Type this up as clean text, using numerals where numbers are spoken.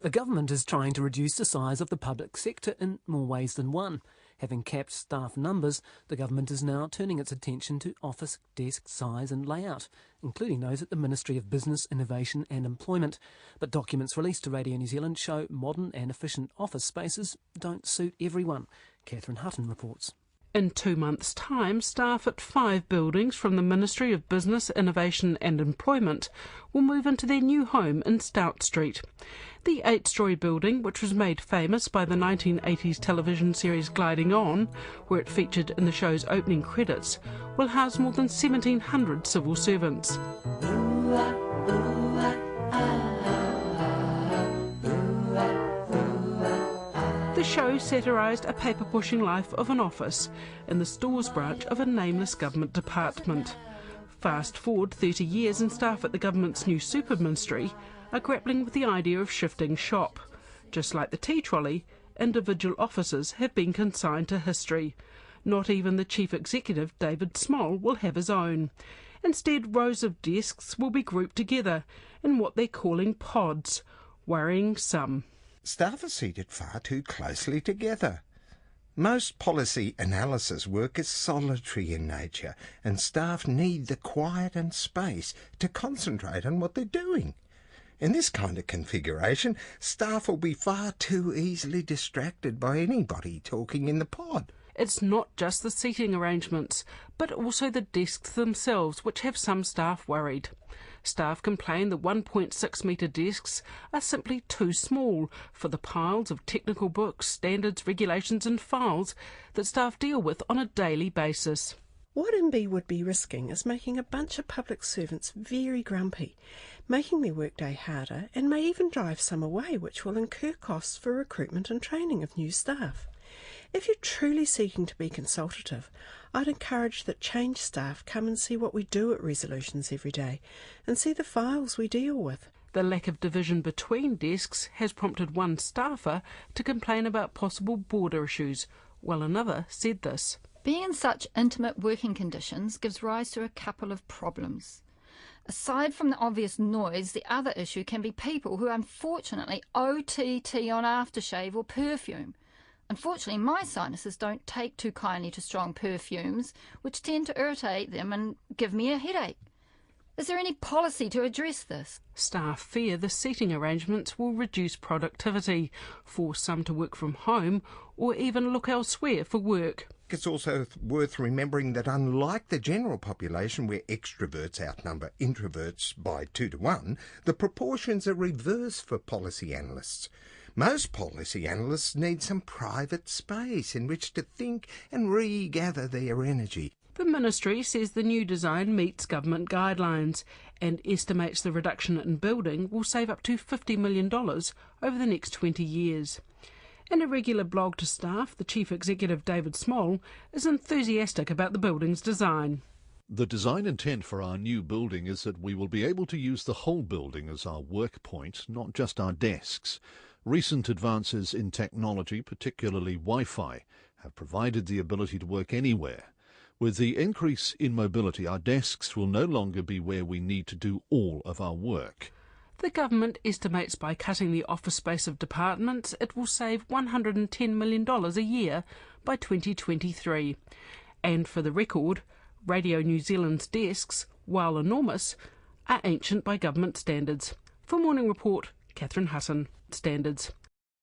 The government is trying to reduce the size of the public sector in more ways than one. Having capped staff numbers, the government is now turning its attention to office desk size and layout, including those at the Miinstry of Business, Innovation and Employment. But documents released to Radio New Zealand show modern and efficient office spaces don't suit everyone. Catherine Hutton reports. In 2 months' time, staff at 5 buildings from the Miinstry of Business, Innovation and Employment will move into their new home in Stout Street. The 8-storey building, which was made famous by the 1980s television series Gliding On, where it featured in the show's opening credits, will house more than 1,700 civil servants. The show satirised a paper-pushing life of an office in the stores branch of a nameless government department. Fast forward 30 years and staff at the government's new super ministry are grappling with the idea of shifting shop. Just like the tea trolley, individual offices have been consigned to history. Not even the chief executive, David Small, will have his own. Instead, rows of desks will be grouped together in what they're calling pods, worrying some. Staff are seated far too closely together. Most policy analysis work is solitary in nature, and staff need the quiet and space to concentrate on what they're doing. In this kind of configuration, staff will be far too easily distracted by anybody talking in the pod. It's not just the seating arrangements, but also the desks themselves, which have some staff worried. Staff complain the 1.6 metre desks are simply too small for the piles of technical books, standards, regulations and files that staff deal with on a daily basis. What MB would be risking is making a bunch of public servants very grumpy, making their workday harder and may even drive some away, which will incur costs for recruitment and training of new staff. If you're truly seeking to be consultative, I'd encourage that change staff come and see what we do at resolutions every day and see the files we deal with. The lack of division between desks has prompted one staffer to complain about possible border issues, while another said this. Being in such intimate working conditions gives rise to a couple of problems. Aside from the obvious noise, the other issue can be people who unfortunately OTT on aftershave or perfume. Unfortunately, my sinuses don't take too kindly to strong perfumes, which tend to irritate them and give me a headache. Is there any policy to address this? Staff fear the seating arrangements will reduce productivity, force some to work from home, or even look elsewhere for work. It's also worth remembering that unlike the general population, where extroverts outnumber introverts by 2 to 1, the proportions are reversed for policy analysts. Most policy analysts need some private space in which to think and regather their energy. The Ministry says the new design meets government guidelines and estimates the reduction in building will save up to $50 million over the next 20 years. In a regular blog to staff, the Chief Executive David Small is enthusiastic about the building's design. The design intent for our new building is that we will be able to use the whole building as our work point, not just our desks. Recent advances in technology, particularly Wi-Fi, have provided the ability to work anywhere. With the increase in mobility, our desks will no longer be where we need to do all of our work. The government estimates by cutting the office space of departments, it will save $110 million a year by 2023. And for the record, Radio New Zealand's desks, while enormous, are ancient by government standards. For Morning Report, Catherine Hutton, Standards.